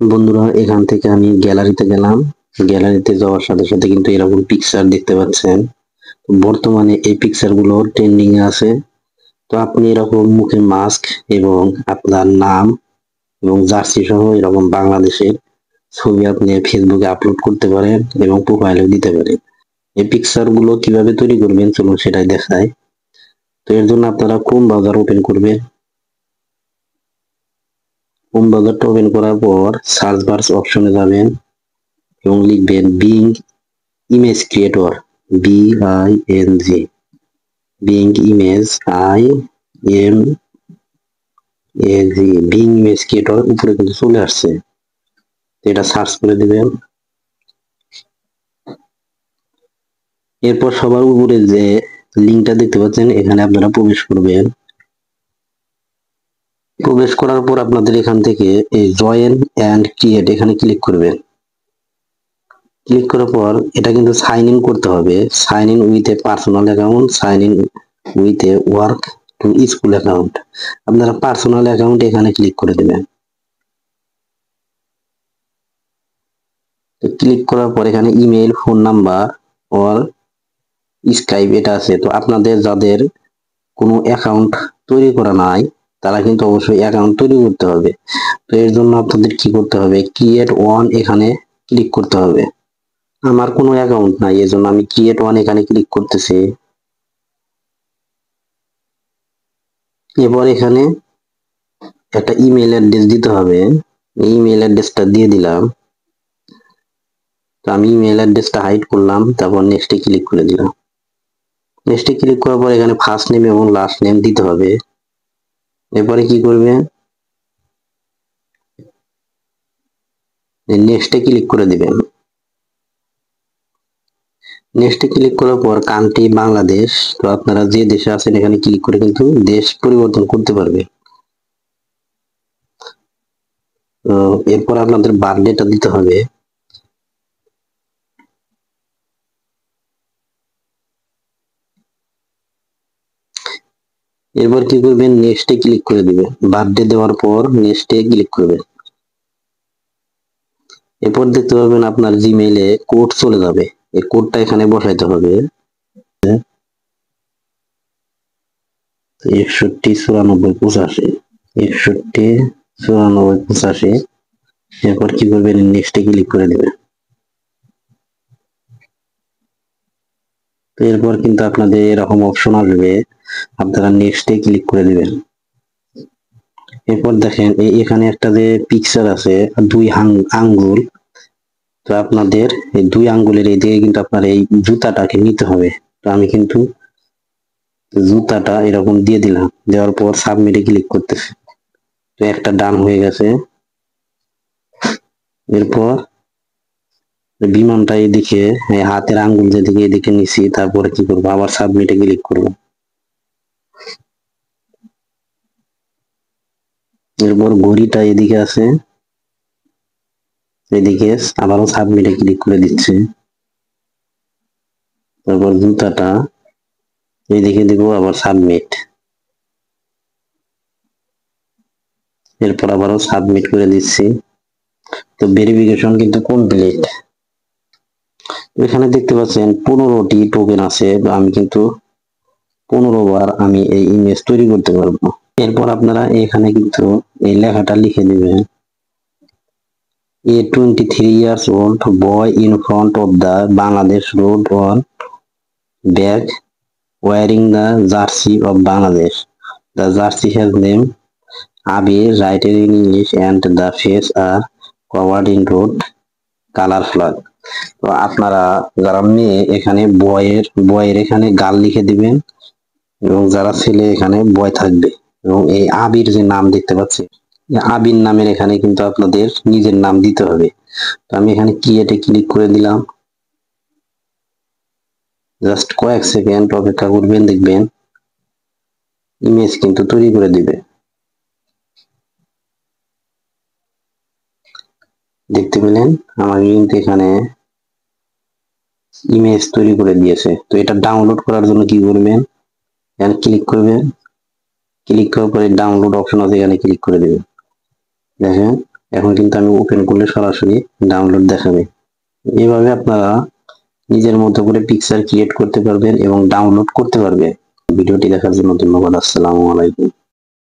বন্ধুরা, এখান থেকে আমি গ্যালারিতে গেলাম। গ্যালারিতে যাওয়ার সাথে সাথে কিন্তু এরকম পিকচার দেখতে পাচ্ছেন। বর্তমানে এই পিকচার গুলো ট্রেন্ডিং এ আছে। তো আপনি এরকম মুখে মাস্ক এবং আপনার নাম এবং জার্সি সহ এরকম বাংলাদেশের ছবি আপনি ফেসবুকে আপলোড করতে পারেন এবং প্রোফাইলেও দিতে পারেন। এই পিকচার গুলো কিভাবে তৈরি করবেন চলুন সেটাই দেখাই। তো এর জন্য আপনারা ক্রোম ব্রাউজার ওপেন করবেন। ক্রোম ব্রাউজারটা ওপেন করার পর সার্চ বার অপশনে যাবেন এবং লিখবেন being image creator, BING, being image, being image creator উপরে কিন্তু চলে আসছে। এটা সার্চ করে দিবেন। এরপর সবার উপরে যে লিঙ্কটা দেখতে পাচ্ছেন এখানে আপনারা প্রবেশ করবেন। প্রবেশ করার পর আপনাদের এখান থেকে এই জয়েন এন্ড ক্রিয়েট এখানে ক্লিক করবেন। ক্লিক করার পর এটা কিন্তু সাইন ইন করতে হবে। Sign in with a personal account, sign in with a work to school account. আপনারা পার্সোনাল অ্যাকাউন্ট এখানে ক্লিক করে দিবেন। ক্লিক করার পর এখানে email, phone number or Skype এটা আছে। তো আপনাদের যাদের কোনো অ্যাকাউন্ট তৈরি করা নাই তারা কিন্তু অবশ্যই অ্যাকাউন্ট তৈরি করতে হবে। তো এর জন্য আপনাদের কি করতে হবে, ক্রিয়েট ওয়ান এখানে ক্লিক করতে হবে। আমার কোনো অ্যাকাউন্ট নাই, এজন্য আমি ক্রিয়েট ওয়ান এখানে ক্লিক করতেছি। এবার এখানে একটা ইমেল অ্যাড্রেস দিতে হবে। ইমেল অ্যাড্রেসটা দিয়ে দিলাম। তো আমি ইমেল অ্যাড্রেসটা হাইড করলাম, তারপর নেক্সটে ক্লিক করে দিলাম। নেক্সটে ক্লিক করার পর এখানে ফার্স্ট নেম এবং লাস্ট নেম দিতে হবে। এরপরে কি করবে, নেক্সটে ক্লিক করে দিবেন। নেক্সটে ক্লিক করার পর কান্ট্রি বাংলাদেশ। তো আপনারা যে দেশে আছেন এখানে ক্লিক করে কিন্তু দেশ পরিবর্তন করতে পারবে। তো এরপর আপনাদের বার্থডেটা দিতে হবে। এরপর কি করবেন, নেক্সটে ক্লিক করে দিবেন। বার্থডে দেওয়ার পর নেক্সটে ক্লিক করবেন। এরপর দেখতে পাবেন আপনার জিমেইলে কোড চলে যাবে। এই কোডটা এখানে বসাইতে হবে 619485, 619485। এরপর কি করবেন, নেক্সটে ক্লিক করে দিবেন। এরপর কিন্তু আপনাদের এরকম অপশন আসবে, আপনারা নেক্সটে ক্লিক করে দিবেন। এরপর দেখেন এখানে একটা যে পিকচার আছে দুই আঙ্গুল। তো আপনাদের এই দুই আঙ্গুলের এই দিকে কিন্তু আপনার এই জুতাটাকে নিতে হবে। তো আমি কিন্তু জুতাটা এরকম দিয়ে দিলাম, দেওয়ার পর সাবমিটে ক্লিক করতেছি। তো একটা ডান হয়ে গেছে। এরপর বিমানটা এদিকে হাতের আঙ্গুল যেদিকে এদিকে নিছি, তারপরে কি করবো, আবার সাবমিটে ক্লিক করবো। এরপর ঘড়িটা এদিকে আছে, এদিকে আবারও সাবমিটে ক্লিক করে দিচ্ছে। তারপর জুতাটা এইদিকে দিব, আবার সাবমিট। এরপর আবারও সাবমিট করে দিচ্ছি। তো ভেরিফিকেশন কিন্তু কমপ্লিট। এখানে দেখতে পাচ্ছেন 15টি টোকেন আছে। আমি কিন্তু 15 বার আমি এই ইমেজ তৈরি করতে পারবো। এরপর আপনারা এখানে কিন্তু এই লেখাটা লিখে দিবেন, A 23 years old boy in front of the Bangladesh road on back wearing the jersey of Bangladesh. The jersey has name Abir written in English and the face are covered in red color flag. তো আপনারা যারা মেয়ে এখানে বয়ের এখানে গাল লিখে দিবেন এবং যারা ছেলে এখানে বয় থাকবে। এবং এই আবির যে নাম দেখতে পাচ্ছি, আবির নামের এখানে কিন্তু আপনাদের নিজের নাম দিতে হবে। তো আমি এখানে ক্রিয়েটে ক্লিক করে দিলাম। জাস্ট কয়েক সেকেন্ড অপেক্ষা করবেন, দেখবেন ইমেজ কিন্তু তৈরি করে দিবে। দেখতে পেলেন আমাকে কিন্তু এখানে ইমেজ তৈরি করে দিয়েছে। তো এটা ডাউনলোড করার জন্য কি করবেন, এখানে ক্লিক করবেন। ক্লিক করার পরে ডাউনলোড অপশন আছে, এখানে ক্লিক করে দেবেন। দেখেন এখন কিন্তু আমি ওপেন করলে সরাসরি ডাউনলোড দেখাবে। এভাবে আপনারা নিজের মতো করে পিকচার ক্রিয়েট করতে পারবেন এবং ডাউনলোড করতে পারবেন। ভিডিওটি দেখার জন্য ধন্যবাদ। আসসালামু আলাইকুম।